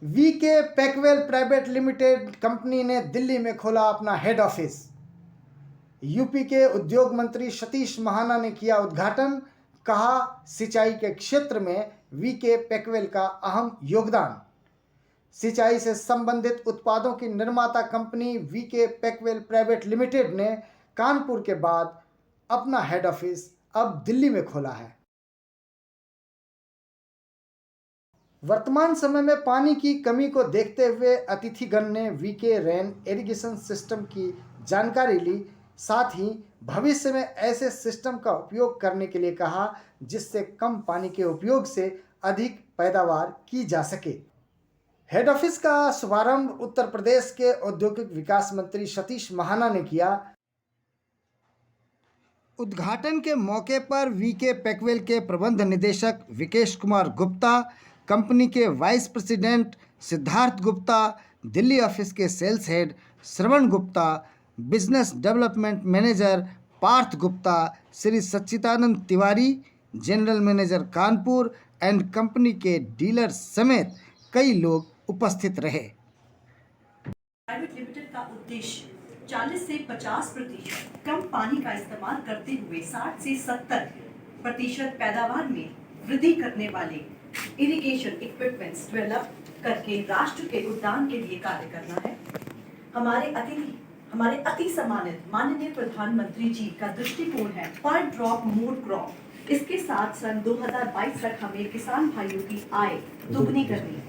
VK Packwell private limited company ने दिल्ली में खोला अपना हेड ऑफिस। यूपी के उद्योग मंत्री सतीश महाना ने किया उद्घाटन। कहा, सिंचाई के क्षेत्र में वीके पैकवेल का अहम योगदान। सिंचाई से संबंधित उत्पादों की निर्माता company VK Packwell private limited ने कानपुर के बाद अपना हेड ऑफिस अब दिल्ली में खोला है। वर्तमान समय में पानी की कमी को देखते हुए अतिथिगण ने वीके रेन इरिगेशन सिस्टम की जानकारी ली। साथ ही भविष्य में ऐसे सिस्टम का उपयोग करने के लिए कहा जिससे कम पानी के उपयोग से अधिक पैदावार की जा सके। हेड ऑफिस का शुभारंभ उत्तर प्रदेश के औद्योगिक विकास मंत्री सतीश महाना ने किया। उद्घाटन के मौके पर वीके पैकवेल के प्रबंध निदेशक विकेश कुमार गुप्ता, कंपनी के vice president Siddharth Gupta, Delhi office के sales head Shravan Gupta, business development manager Parth Gupta, Shri Sachchidanand Tiwari, general manager Kanpur and company के डीलर समेत कई लोग उपस्थित रहे। प्राइवेट लिमिटेड का उद्देश्य 40 से 50% कम पानी का इस्तेमाल करते हुए 60 से 70% पैदावार में वृद्धि करने वाले इरिगेशन इक्विपमेंट्स डेवलप करके राष्ट्र के उद्यान के लिए कार्य करना है। हमारे अति सम्मानित माननीय प्रधानमंत्री जी का दृष्टिकोण है पर ड्रॉप मोर क्रॉप। इसके साथ सन 2022 तक हमें किसान भाइयों की आय दोगुनी करनी है।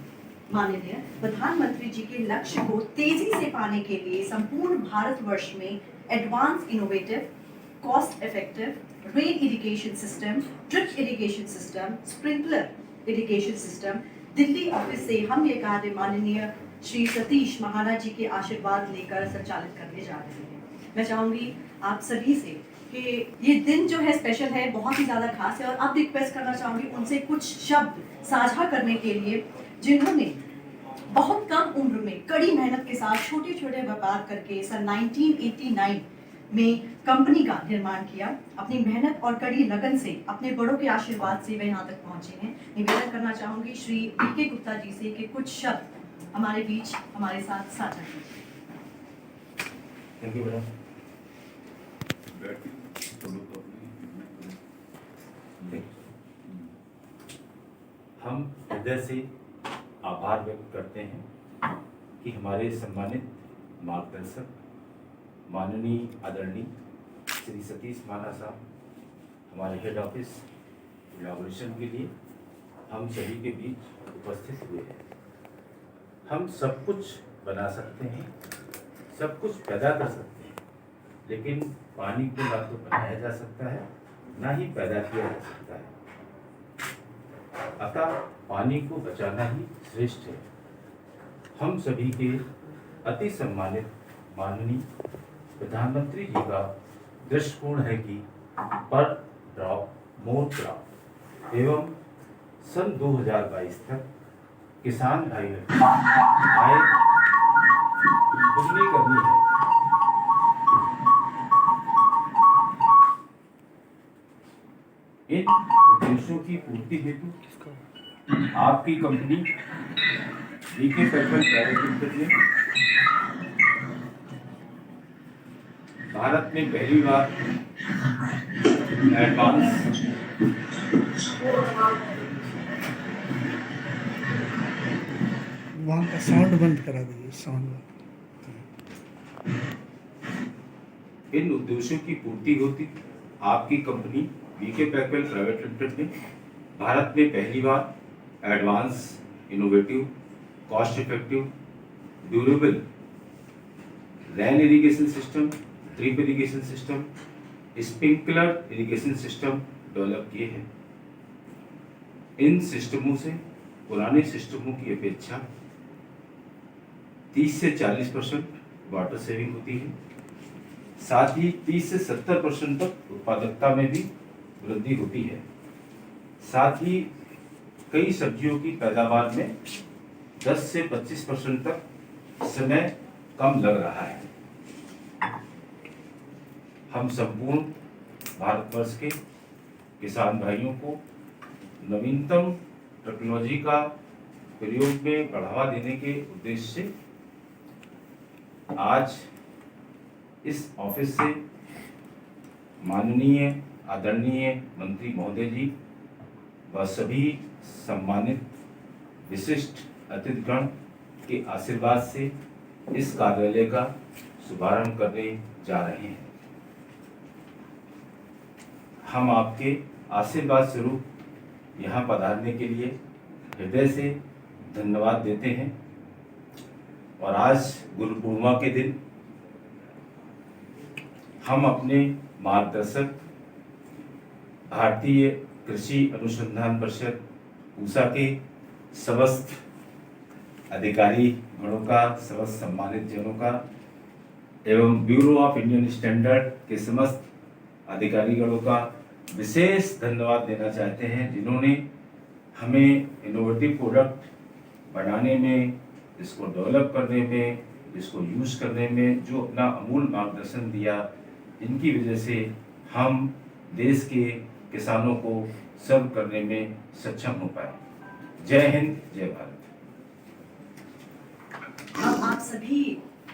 माननीय प्रधानमंत्री जी के लक्ष्य को तेजी से पाने के लिए संपूर्ण भारतवर्ष में advance innovative cost effective rain irrigation system, drip irrigation system, sprinkler irrigation system Delhi office से हम ये कार्य माननीय श्री सतीश महाना जी के आशीर्वाद लेकर संचालित करने जा रहे हैं। मैं चाहूंगी आप सभी से कि ये दिन जो है स्पेशल है, बहुत ही ज्यादा खास है और अब रिक्वेस्ट करना चाहूंगी उनसे कुछ शब्द साझा करने के लिए जिन्होंने बहुत कम उम्र में कड़ी मेहनत के साथ छोटे छोटे व्यापार करके सन 1989 में कंपनी का निर्माण किया। अपनी मेहनत और कड़ी लगन से अपने बड़ों के आशीर्वाद से वे यहाँ तक पहुंचे हैं। निवेदन करना चाहूंगी श्री वीके गुप्ता जी से कि कुछ शब्द हमारे बीच हमारे साथ साझा कीजिए। Thank you madam. हम हृदय से आभार व्यक्त करते हैं कि हमारे सम्मानित मार्गदर्शक माननीय आदरणीय श्री सतीश महाना साहब हमारे हेड ऑफिस इनॉग्रेशन के लिए हम सभी के बीच उपस्थित हुए हैं। हम सब कुछ बना सकते हैं, सब कुछ पैदा कर सकते हैं, लेकिन पानी को ना तो बनाया जा सकता है ना ही पैदा किया जा सकता है। अतः पानी को बचाना ही श्रेष्ठ है। हम सभी के अति सम्मानित माननीय प्रधानमंत्री जी का दृष्टिकोण है कि पर ड्रॉप मोर क्रॉप एवं सन 2022 तक किसान भाइयों की आय दुगनी करनी है। इन उद्देश्यों की पूर्ति हेतु आपकी company VK Packwell private limited ने भारत में पहली बार एडवांस वहाँ का साउंड बंद करा दीजिए, साउंड। इन उद्देश्यों की पूर्ति होती आपकी company VK Packwell private limited ने भारत में पहली बार advance innovative cost effective durable rain irrigation system, drip irrigation system, sprinkler irrigation system develop किए हैं। इन सिस्टमों से पुराने सिस्टमों की अपेक्षा 30 से 40% वाटर सेविंग होती है। साथ ही 30 से 70% तक उत्पादकता में भी वृद्धि होती है। साथ ही कई सब्जियों की पैदावार में 10 से 25% तक समय कम लग रहा है। हम संपूर्ण भारतवर्ष के किसान भाइयों को नवीनतम टेक्नोलॉजी का प्रयोग में बढ़ावा देने के उद्देश्य से आज इस ऑफिस से माननीय आदरणीय मंत्री महोदय जी व सभी सम्मानित विशिष्ट अतिथिगण के आशीर्वाद से इस कार्यालय का शुभारंभ करने जा रहे हैं। हम आपके आशीर्वाद स्वरूप यहाँ पधारने के लिए हृदय से धन्यवाद देते हैं और आज गुरु पूर्णिमा के दिन हम अपने मार्गदर्शक भारतीय कृषि अनुसंधान परिषद पूसा के समस्त अधिकारी गणों का, समस्त सम्मानित जनों का एवं ब्यूरो ऑफ इंडियन स्टैंडर्ड के समस्त अधिकारी गणों का विशेष धन्यवाद देना चाहते हैं, जिन्होंने हमें इनोवेटिव प्रोडक्ट बनाने में, इसको डेवलप करने में, इसको यूज़ करने में जो अपना अमूल मार्गदर्शन दिया, इनकी वजह से हम देश के किसानों को सर्व करने में सक्षम हो पाए। जय हिंद, जय भारत। अब आप सभी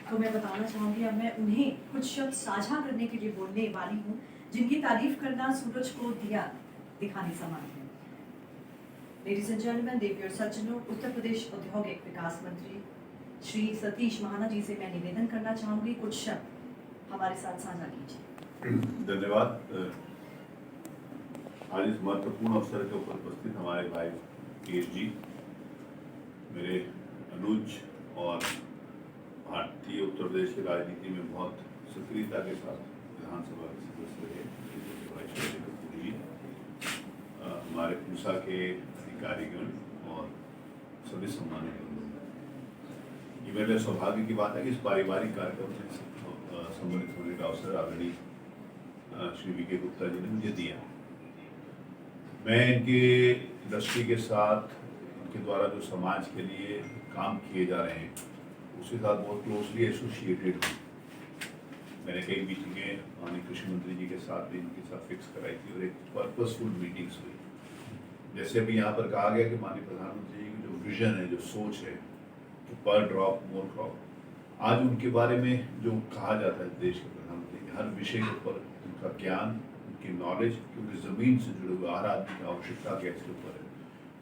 को मैं बताना चाहूंगी, अब मैं उन्हें कुछ शब्द साझा करने के लिए बोलने वाली हूँ, जिनकी तारीफ करना सूरज को दिया दिखाने समान है। लेडीज एंड जेंटलमैन, देवी और सज्जनों, उत्तर प्रदेश औद्योगिक विकास मंत्री श्री सतीश महाना जी से मैं निवेदन करना चाहूंगी, कुछ शब्द हमारे साथ साझा कीजिए। धन्यवाद। आज इस महत्वपूर्ण अवसर के ऊपर उपस्थित हमारे भाई केश जी, मेरे अनुज और भारतीय उत्तर प्रदेश की राजनीति में बहुत सक्रियता के साथ विधानसभा के सदस्य रहे जी, हमारे पूसा के अधिकारीगण और सभी सम्मानित लोग। ये मेरे सौभाग्य की बात है कि इस पारिवारिक कार्यक्रम में सम्मिलित होने का अवसर आदरणीय श्री वी.के. गुप्ता जी ने मुझे दिया। मैं इनके इंडस्ट्री के साथ, इनके द्वारा जो समाज के लिए काम किए जा रहे हैं उसके साथ बहुत क्लोजली एसोसिएटेड हूँ। मैंने कई मीटिंगें माननीय कृषि मंत्री जी के साथ भी इनके साथ फिक्स कराई थी और एक पर्पसफुल मीटिंग्स हुई। जैसे अभी यहाँ पर कहा गया कि माननीय प्रधानमंत्री जी की जो विजन है, जो सोच है कि पर ड्रॉप मोर क्रॉप, आज उनके बारे में जो कहा जाता है देश के प्रधानमंत्री, हर विषय के ऊपर उनका ज्ञान, उनकी नॉलेज, क्योंकि ज़मीन से जुड़े हुए हर आदमी की आवश्यकता क्या इसके ऊपर है।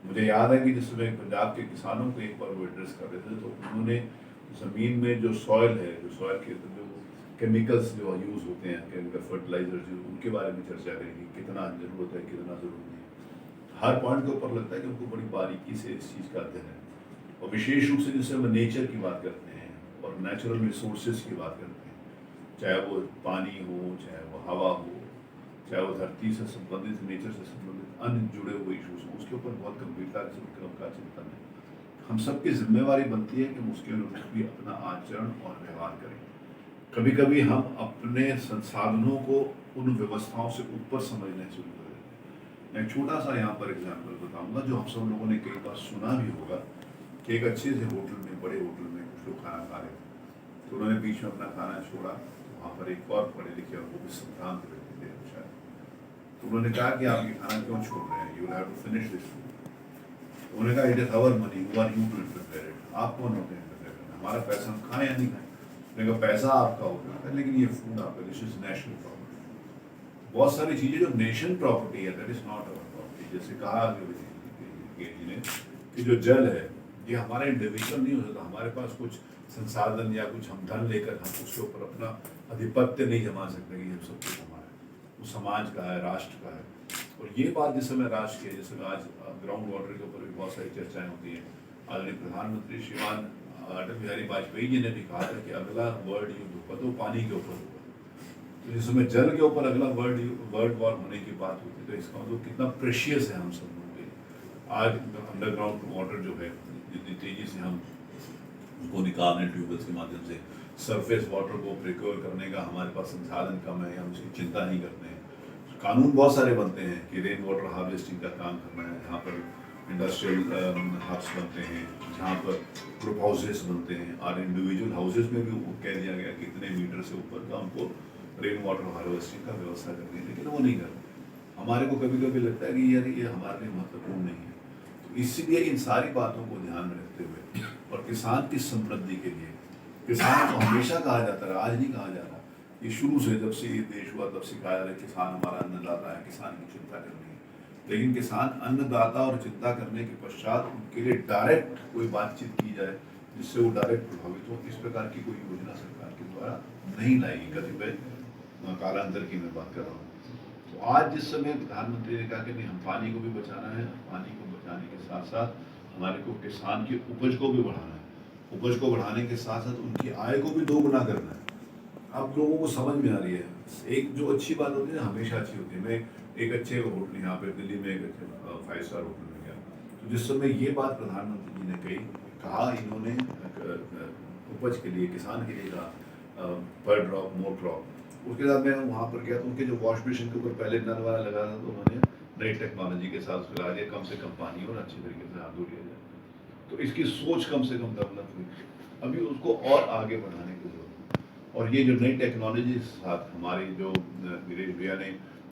मुझे याद है कि जिस समय पंजाब के किसानों को एक बार वो एड्रेस कर रहे थे तो उन्होंने ज़मीन में जो सॉइल है, जो सॉइल के अंदर जो केमिकल्स जो यूज़ होते हैं, केमिकल फर्टिलाइजर जो, उनके बारे में चर्चा करेगी, कितना ज़रूरत है, कितना ज़रूरत नहीं है। हर पॉइंट के ऊपर लगता है कि उनको बड़ी बारीकी से इस चीज़ का अध्ययन है। और विशेष रूप से जिससे हम नेचर की बात करते हैं और नेचुरल रिसोर्सेज की बात करते हैं, चाहे वो पानी हो, चाहे वो हवा हो, चाहे वो धरती से संबंधित, नेचर से संबंधित अन्य जुड़े हुए इशूज़ हों, उसके ऊपर बहुत गंभीरता से उनका चिंतन है। हम सबकी जिम्मेवारी बनती है कि हम उसके अनुरूप भी अपना आचरण और व्यवहार करें। कभी कभी हम अपने संसाधनों को उन व्यवस्थाओं से ऊपर समझने शुरू कर देते हैं। मैं एक छोटा सा यहाँ पर एग्जाम्पल बताऊँगा जो हम सब लोगों ने कई बार सुना भी होगा कि एक अच्छे से होटल में, बड़े होटल में कुछ लोग खाना खा रहे थे, तो उन्होंने बीच में अपना खाना छोड़ा, तो वहाँ पर एक और पढ़े लिखे और वो भी संभ्रांत व्यक्ति थे शायद, तो उन्होंने कहा कि आप ये खाना क्यों छोड़ रहे हैं, you will have to finish this food. उन्होंने कहा it is our money, who are you to interfere it, आप कौन होते हैं इंटरफेयर करना, हमारा पैसा हम खाएं या नहीं खाएं। उन्होंने कहा पैसा आपका होगा है, लेकिन ये फूड आपका, दिस इज नेशनल प्रॉपर्टी। बहुत सारी चीज़ें जो नेशन प्रॉपर्टी है, that is not our property. जैसे कहा जी ने कि जो जल है ये हमारा इंडिविजुअल नहीं हो सकता, हमारे पास कुछ संसाधन या कुछ हम धन लेकर हम उसके ऊपर अपना अधिपत्य नहीं जमा सकते कि हम सब कुछ हमारा है, वो समाज का है, राष्ट्र का है। और ये बात जिस समय राष्ट्र की है, जिस समय आज ग्राउंड वाटर के ऊपर भी बहुत सारी चर्चाएं होती हैं। आदरणीय प्रधानमंत्री श्रीमान अटल बिहारी वाजपेयी जी ने भी कहा था कि अगला वर्ल्ड युद्ध होगा तो पानी के ऊपर होगा। तो जिस समय जल के ऊपर अगला वर्ल्ड वॉर होने की बात होती है, तो इसका मतलब कितना प्रेशियस है हम सब लोगों के लिए। आज अंडरग्राउंड वाटर जो है, जितनी तेजी से हम उसको निकालने ट्यूबवेल्स के माध्यम से, सरफेस वाटर को प्रिक्योर करने का हमारे पास संसाधन कम है, हम उसकी चिंता नहीं करते हैं। कानून बहुत सारे बनते हैं कि रेन वाटर हार्वेस्टिंग का काम करना है, यहाँ पर इंडस्ट्रियल हब्स बनते हैं, जहाँ पर ग्रुप हाउसेस बनते हैं, और इंडिविजुअल हाउसेस में भी वो कह दिया गया कि इतने मीटर से ऊपर का उनको रेन वाटर हार्वेस्टिंग का व्यवस्था करनी है, लेकिन वो नहीं करते। हमारे को कभी कभी लगता है कि यार ये हमारे लिए महत्वपूर्ण नहीं है। इसलिए इन सारी बातों को ध्यान में रखते हुए और किसान की समृद्धि के लिए, किसान को हमेशा कहा जाता है, आज नहीं कहा जा रहा, ये शुरू से जब से ये देश हुआ तब से कहा जा रहा है किसान हमारा अन्नदाता है, किसान की चिंता करनी है। लेकिन किसान अन्नदाता और चिंता करने के पश्चात उनके लिए डायरेक्ट कोई बातचीत की जाए जिससे वो डायरेक्ट प्रभावित हो, इस प्रकार की कोई योजना सरकार के द्वारा नहीं लाई गई। कतिपय कालांतर की मैं बात कर रहा हूँ। तो आज जिस समय प्रधानमंत्री ने कहा कि नहीं, हम पानी को भी बचाना है, पानी को बचाने के साथ साथ हमारे को किसान की उपज को भी बढ़ाना है, उपज को बढ़ाने के साथ साथ उनकी आय को भी दोगुना करना है। अब लोगों को समझ में आ रही है, एक जो अच्छी बात होती है ना हमेशा अच्छी होती है। मैं एक अच्छे होटल यहाँ पे दिल्ली में एक अच्छे 5 स्टार होटल में गया, तो जिस समय ये बात प्रधानमंत्री जी ने कहा इन्होंने उपज के लिए, किसान के लिए कहा पर ड्रॉप मोर क्रॉप, उसके बाद मैं वहाँ पर गया तो उनके जो वॉश बेसिन के ऊपर पहले नल वाला लगा था, तो उन्होंने नई टेक्नोलॉजी के साथ उसको लगा दिया, कम से कम पानी और अच्छे तरीके से हाथ धो लिया जाए। तो इसकी सोच कम से कम डेवलप हुई, अभी उसको और आगे बढ़ाने की जरूरत है। और ये जो नई टेक्नोलॉजी के साथ हमारी जो वीरेश भैया ने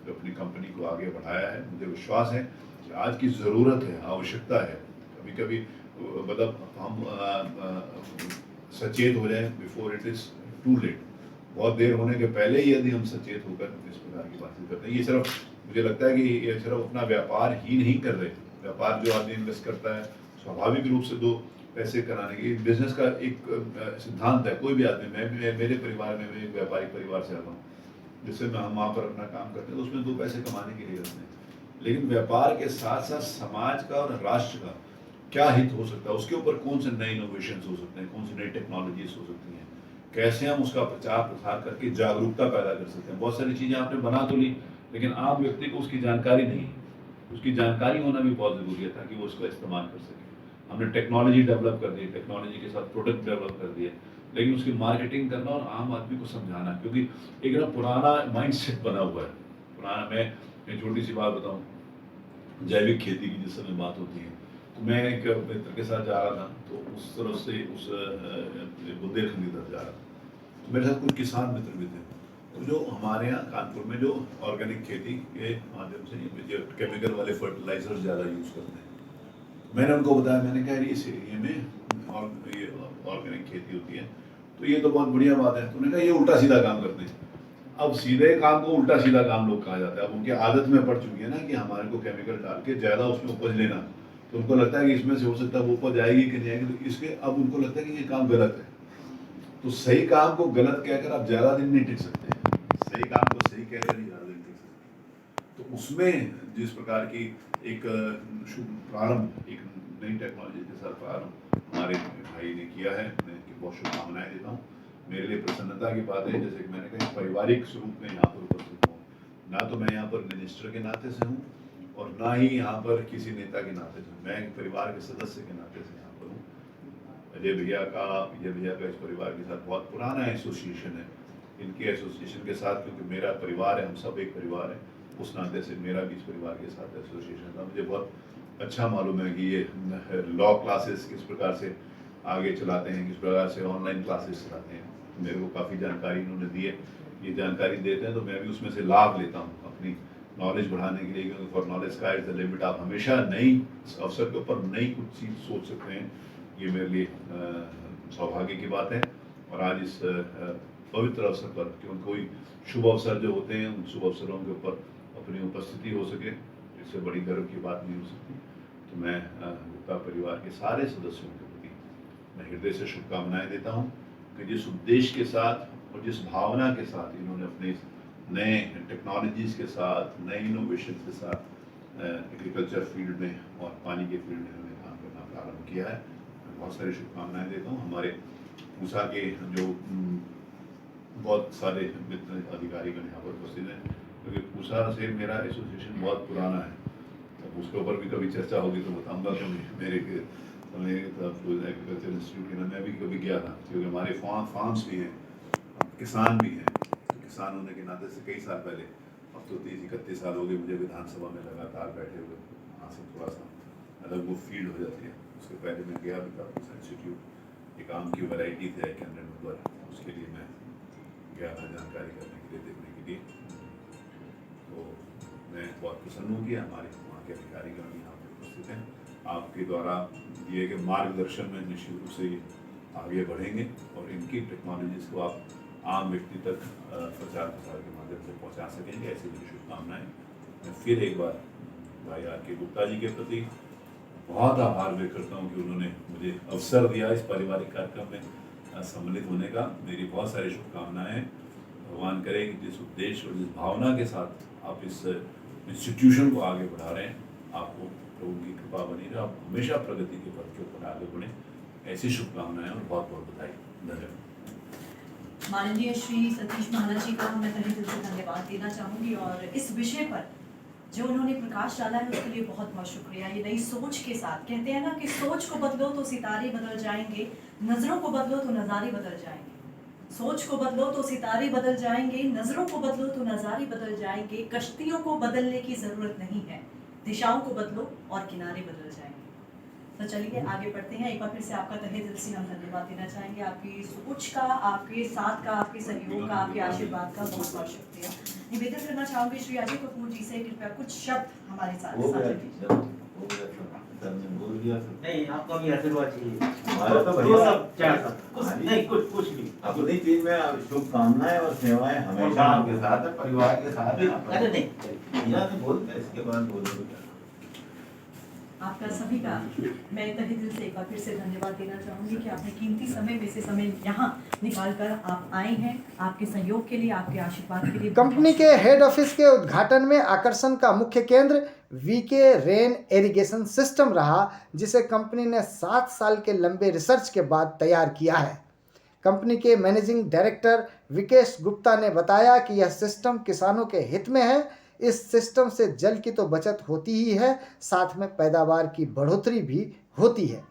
अपनी कंपनी को आगे बढ़ाया है, मुझे विश्वास है कि आज की ज़रूरत है, आवश्यकता है। कभी कभी मतलब हम सचेत हो जाए before it is too late, बहुत देर होने के पहले ही यदि हम सचेत होकर इस प्रकार की बातें करते हैं। ये सिर्फ मुझे लगता है कि ये सिर्फ अपना व्यापार ही नहीं कर रहे, व्यापार जो आदमी इन्वेस्ट करता है स्वाभाविक रूप से 2 पैसे कराने के, बिजनेस का एक सिद्धांत है। कोई भी आदमी, मैं भी, मेरे परिवार में, मैं एक व्यापारिक परिवार से आता हूँ, जिससे मैं हम वहाँ पर अपना काम करते हैं तो उसमें 2 पैसे कमाने के लिए करते हैं। लेकिन व्यापार के साथ साथ समाज का और राष्ट्र का क्या हित हो सकता है, उसके ऊपर कौन से नए इनोवेशन हो सकते हैं, कौन सी नई टेक्नोलॉजीज हो सकती हैं, कैसे हम उसका प्रचार प्रसार करके जागरूकता पैदा कर सकते हैं। बहुत सारी चीज़ें आपने बना तो ली, लेकिन आम व्यक्ति को उसकी जानकारी नहीं है। उसकी जानकारी होना भी बहुत ज़रूरी है ताकि वो उसका इस्तेमाल कर सके। हमने टेक्नोलॉजी डेवलप कर दी, टेक्नोलॉजी के साथ प्रोडक्ट डेवलप कर दिए, लेकिन उसकी मार्केटिंग करना और आम आदमी को समझाना, क्योंकि एक ना पुराना माइंडसेट बना हुआ है, पुराना। मैं छोटी सी बात बताऊँ, जैविक खेती की जिस समय बात होती है, तो मैं एक मित्र के साथ जा रहा था, तो उस तरफ से उस बुंदेलखंड की तरफ जा रहा था, तो मेरे साथ कुछ किसान मित्र भी थे। तो जो हमारे यहाँ कानपुर में जो ऑर्गेनिक खेती के माध्यम से जो केमिकल वाले फर्टिलाइजर ज़्यादा यूज़ करते हैं, मैंने उनको बताया, मैंने कहा इस एरिया में और ये ऑर्गेनिक खेती होती है, तो ये तो बहुत बढ़िया बात है। तो उन्होंने कहा ये उल्टा सीधा काम करते हैं। अब सीधे काम को उल्टा सीधा काम लोग कहा जाता है। अब उनकी आदत में पड़ चुकी है ना कि हमारे को केमिकल डाल के ज़्यादा उसमें उपज लेना, तो उनको लगता है कि इसमें से हो सकता है वो उपज आएगी कि नहीं आएगी, तो इसके अब उनको लगता है कि ये काम गलत है। तो सही काम को गलत कहकर आप ज़्यादा दिन नहीं टिक सकते, सही काम को सही कहकर ही ज़्यादा दिन टिक सकते। तो उसमें जिस प्रकार की एक शुभ प्रारंभ, एक नई टेक्नोलॉजी के साथ प्रारंभ हमारे भाई ने किया है, मैं इनकी बहुत शुभकामनाएं देता हूँ। मेरे लिए प्रसन्नता की बात है, जैसे कि मैंने कहा, पारिवारिक स्वरूप में यहाँ पर उपस्थित हूँ। ना तो मैं यहाँ पर मिनिस्टर के नाते से हूँ और ना ही यहाँ पर किसी नेता के नाते से, मैं एक परिवार के सदस्य के नाते से यहाँ पर हूँ। अजय भैया का इस परिवार के साथ बहुत पुराना एसोसिएशन है। इनके एसोसिएशन के साथ, क्योंकि मेरा परिवार है, हम सब एक परिवार है, उस नाते से मेरा भी इस परिवार के साथ एसोसिएशन था। मुझे बहुत अच्छा मालूम है कि ये लॉ क्लासेस किस प्रकार से आगे चलाते हैं, किस प्रकार से ऑनलाइन क्लासेस चलाते हैं। मेरे को काफ़ी जानकारी इन्होंने दी है, ये जानकारी देते हैं तो मैं भी उसमें से लाभ लेता हूँ अपनी नॉलेज बढ़ाने के लिए, क्योंकि फॉर नॉलेज का इज द लिमिट। आप हमेशा नई अवसर के ऊपर नई कुछ चीज़ सोच सकते हैं, ये मेरे लिए सौभाग्य की बात है। और आज इस पवित्र अवसर पर, क्योंकि कोई शुभ अवसर जो होते हैं, उन शुभ अवसरों के ऊपर अपनी उपस्थिति हो सके, इससे बड़ी गर्व की बात नहीं हो सकती। तो मैं गुप्ता परिवार के सारे सदस्यों के प्रति मैं हृदय से शुभकामनाएं देता हूं कि जिस उद्देश्य के साथ और जिस भावना के साथ इन्होंने अपने नए टेक्नोलॉजीज़ के साथ, नए इनोवेशन के साथ एग्रीकल्चर फील्ड में और पानी के फील्ड में इन्होंने काम करना प्रारंभ किया है, मैं बहुत सारी शुभकामनाएं देता हूँ। हमारे पूसा के जो बहुत सारे मित्र अधिकारीगण यहाँ पर उपस्थित हैं, क्योंकि पूसा से मेरा एसोसिएशन बहुत पुराना है। अब उसके ऊपर भी कभी चर्चा होगी तो बताऊंगा, क्योंकि मेरे एग्रीकल्चर इंस्टीट्यूट में मैं भी कभी गया था, क्योंकि हमारे फार्म्स भी हैं, किसान भी हैं। तो किसान होने के नाते से कई साल पहले, अब तो 30-31 साल हो गए मुझे विधानसभा में लगातार बैठे हुए, वहाँ से थोड़ा सा अलग वो फील्ड हो जाती है। उसके पहले मैं गया भी था इंस्टीट्यूट, एक आम की वैरायटी थे कैंडल नंबर, उसके लिए मैं गया था जानकारी करने के लिए, देखने के लिए। तो मैं बहुत प्रसन्न हूँ कि हमारे वहाँ के अधिकारीगण यहाँ पर उपस्थित हैं आपके द्वारा दिए गए मार्गदर्शन में निश्चित रूप से आगे बढ़ेंगे और इनकी टेक्नोलॉजीज को आप आम व्यक्ति तक प्रचार प्रसार के माध्यम से पहुंचा सकेंगे, ऐसी मेरी शुभकामनाएं। मैं फिर एक बार भाई आर के गुप्ता जी के प्रति बहुत आभार व्यक्त करता हूं कि उन्होंने मुझे अवसर दिया इस पारिवारिक कार्यक्रम में सम्मिलित होने का। मेरी बहुत सारी शुभकामनाएं। भगवान करे कि जिस उद्देश्य और जिस भावना के साथ आप इस इंस्टीट्यूशन को आगे बढ़ा रहे हैं, आपको प्रभु की कृपा बनी रहे, आप हमेशा प्रगति के पथ के ऊपर आगे बढ़े, ऐसी शुभकामनाएं और बहुत बहुत बधाई। धन्यवाद। माननीय श्री सतीश महाना जी का मैं तहे दिल से धन्यवाद देना चाहूँगी और इस विषय पर जो उन्होंने प्रकाश डाला है उसके लिए बहुत बहुत शुक्रिया। ये नई सोच के साथ, कहते हैं ना कि सोच को बदलो तो सितारे बदल जाएंगे, नज़रों को बदलो तो नज़ारे बदल जाएंगे। सोच को बदलो तो सितारे बदल जाएंगे, नज़रों को बदलो तो नज़ारे बदल जाएंगे। कश्तियों को बदलने की ज़रूरत नहीं है, दिशाओं को बदलो और किनारे बदल जाएंगे। तो चलिए आगे बढ़ते हैं। एक बार फिर से आपका तहे दिल से हम धन्यवाद देना चाहेंगे। आपकी सोच का, आपके साथ का, आपके सहयोग का, आपके आशीर्वाद का बहुत बहुत शुक्रिया। निवेदन करना चाहूँगी श्री अजय कपूर जी से, कृपया कुछ शब्द हमारे साथ साझा कीजिए। नहीं, आपको भी आशीर्वाद चाहिए। हमारा तो दो बढ़िया। सब, चार सब, कुछ नहीं, कुछ भी। अपनी टीम में शुभकामनाएं और सेवाएं हमेशा आपके साथ है, परिवार के साथ है। अरे नहीं, यहाँ से बोलते हैं, इसके बाद बोलोगे क्या? आपका सभी का मैं तहे दिल से एक बार फिर से धन्यवाद देना चाहूँगी कि आपने कीमती समय में से समय यहाँ निकाल कर आप आए हैं। आपके सहयोग के लिए, आपके आशीर्वाद के लिए। कंपनी के हेड ऑफिस के उद्घाटन में आकर्षण का मुख्य केंद्र वीके रेन इरिगेशन सिस्टम रहा, जिसे कंपनी ने 7 साल के लंबे रिसर्च के बाद तैयार किया है। कंपनी के मैनेजिंग डायरेक्टर विकेश गुप्ता ने बताया कि यह सिस्टम किसानों के हित में है। इस सिस्टम से जल की तो बचत होती ही है, साथ में पैदावार की बढ़ोतरी भी होती है।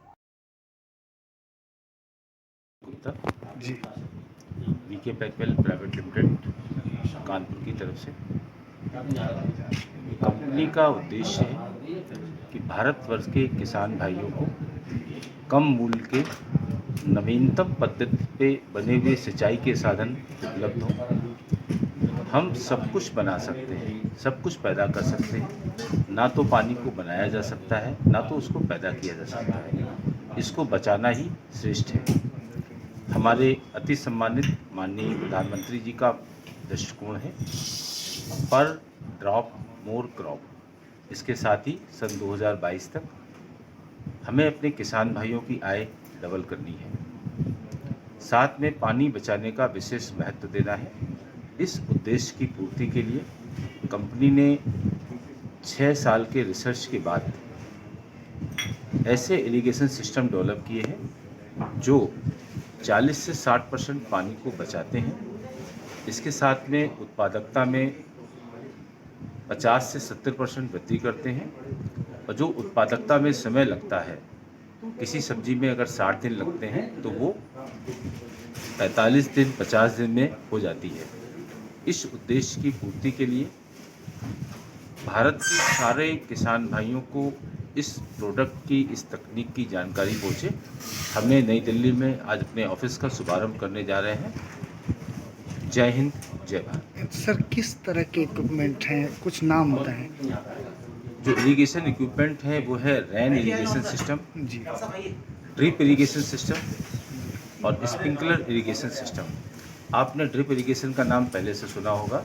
Gupta ji, VK Packwell private limited Kanpur की तरफ से। कंपनी का उद्देश्य है कि भारतवर्ष के किसान भाइयों को कम मूल्य के नवीनतम पद्धति पे बने हुए सिंचाई के साधन उपलब्ध हों। हम सब कुछ बना सकते हैं, सब कुछ पैदा कर सकते हैं। ना तो पानी को बनाया जा सकता है, ना तो उसको पैदा किया जा सकता है। इसको बचाना ही श्रेष्ठ है। हमारे अति सम्मानित माननीय प्रधानमंत्री जी का दृष्टिकोण है पर ड्रॉप मोर क्रॉप। इसके साथ ही सन 2022 तक हमें अपने किसान भाइयों की आय डबल करनी है। साथ में पानी बचाने का विशेष महत्व देना है। इस उद्देश्य की पूर्ति के लिए कंपनी ने 6 साल के रिसर्च के बाद ऐसे इरिगेशन सिस्टम डेवलप किए हैं जो 40 से 60% पानी को बचाते हैं। इसके साथ में उत्पादकता में 50 से 70% वृद्धि करते हैं और जो उत्पादकता में समय लगता है, किसी सब्जी में अगर 60 दिन लगते हैं तो वो 45 दिन 50 दिन में हो जाती है। इस उद्देश्य की पूर्ति के लिए भारत के सारे किसान भाइयों को इस प्रोडक्ट की, इस तकनीक की जानकारी पहुँचे। हमने नई दिल्ली में आज अपने ऑफिस का शुभारंभ करने जा रहे हैं। जय हिंद, जय भारत। सर, किस तरह के इक्विपमेंट हैं, कुछ नाम बताएं। जो इरिगेशन इक्विपमेंट है वो है रेन इरिगेशन सिस्टम जी, ड्रिप इरिगेशन सिस्टम और स्प्रिंकलर इरिगेशन सिस्टम। आपने ड्रिप इरिगेशन का नाम पहले से सुना होगा,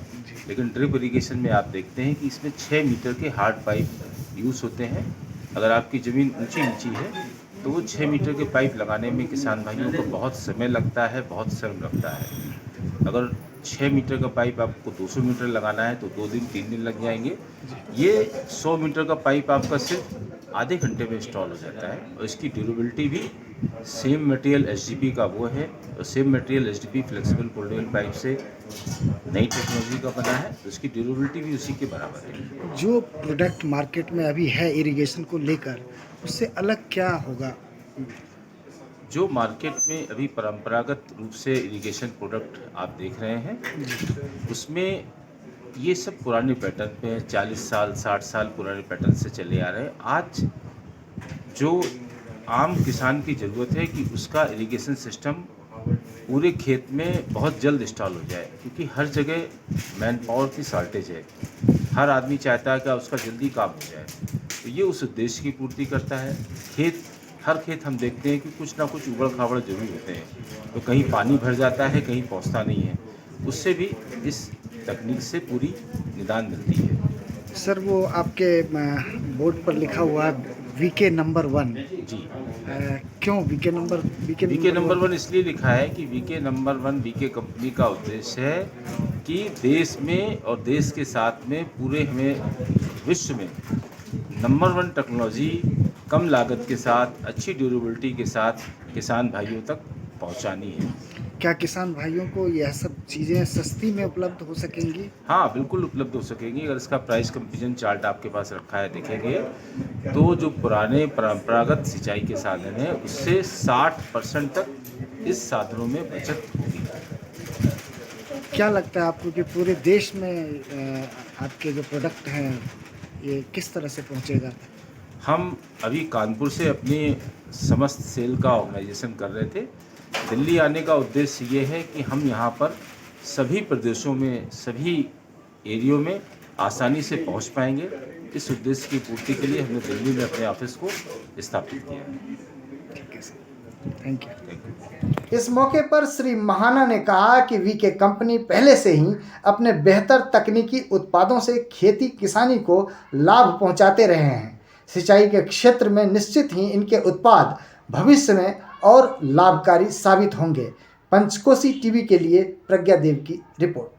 लेकिन ड्रिप इरिगेशन में आप देखते हैं कि इसमें 6 मीटर के हार्ड पाइप यूज़ होते हैं। अगर आपकी ज़मीन ऊंची नीची है तो वो 6 मीटर के पाइप लगाने में किसान भाइयों को बहुत समय लगता है, बहुत श्रम लगता है। अगर 6 मीटर का पाइप आपको 200 मीटर लगाना है तो 2 दिन 3 दिन लग जाएंगे। ये 100 मीटर का पाइप आपका सिर्फ आधे घंटे में इंस्टॉल हो जाता है और इसकी ड्यूरेबिलिटी भी सेम मटेरियल एचडीपी का वो है और same material HDP flexible portable pipe से नई टेक्नोलॉजी का बना है, तो इसकी ड्यूरेबिलिटी भी उसी के बराबर है। जो प्रोडक्ट मार्केट में अभी है इरिगेशन को लेकर, उससे अलग क्या होगा? जो मार्केट में अभी परंपरागत रूप से इरिगेशन प्रोडक्ट आप देख रहे हैं, उसमें ये सब पुराने पैटर्न पे है। 40 साल 60 साल पुराने पैटर्न से चले आ रहे हैं। आज जो आम किसान की ज़रूरत है कि उसका इरिगेशन सिस्टम पूरे खेत में बहुत जल्द इंस्टॉल हो जाए, क्योंकि हर जगह मैन पावर की शॉर्टेज है। हर आदमी चाहता है कि उसका जल्दी काम हो जाए। तो ये उस उद्देश्य की पूर्ति करता है। हर खेत हम देखते हैं कि कुछ ना कुछ उबड़ खाबड़ जरूर होते हैं, तो कहीं पानी भर जाता है, कहीं पहुंचता नहीं है। उससे भी इस तकनीक से पूरी निदान मिलती है। सर वो आपके बोर्ड पर लिखा हुआ है वीके नंबर 1। जी, क्यों वीके नंबर वीके नंबर 1 इसलिए लिखा है कि वीके नंबर 1 वीके कंपनी का उद्देश्य है कि देश में और देश के साथ में पूरे हमें विश्व में नंबर 1 टेक्नोलॉजी कम लागत के साथ, अच्छी ड्यूरेबिलिटी के साथ किसान भाइयों तक पहुंचानी है। क्या किसान भाइयों को यह सब चीज़ें सस्ती में उपलब्ध हो सकेंगी? हाँ, बिल्कुल उपलब्ध हो सकेंगी। अगर इसका प्राइस कंपैरिजन चार्ट आपके पास रखा है, देखेंगे तो जो पुराने परंपरागत सिंचाई के साधन हैं उससे 60% तक इस साधनों में बचत होगी। क्या लगता है आपको कि पूरे देश में आपके जो प्रोडक्ट हैं ये किस तरह से पहुंचेगा? हम अभी कानपुर से अपनी समस्त सेल का ऑर्गेनाइजेशन कर रहे थे। दिल्ली आने का उद्देश्य ये है कि हम यहाँ पर सभी प्रदेशों में, सभी एरियो में आसानी से पहुँच पाएंगे। इस उद्देश्य की पूर्ति के लिए हमने दिल्ली में अपने ऑफिस को स्थापित किया। ठीक है सर, थैंक यू। इस मौके पर श्री महाना ने कहा कि वीके कंपनी पहले से ही अपने बेहतर तकनीकी उत्पादों से खेती किसानी को लाभ पहुंचाते रहे हैं। सिंचाई के क्षेत्र में निश्चित ही इनके उत्पाद भविष्य में और लाभकारी साबित होंगे। पंचकोशी टीवी के लिए प्रज्ञा देव की रिपोर्ट।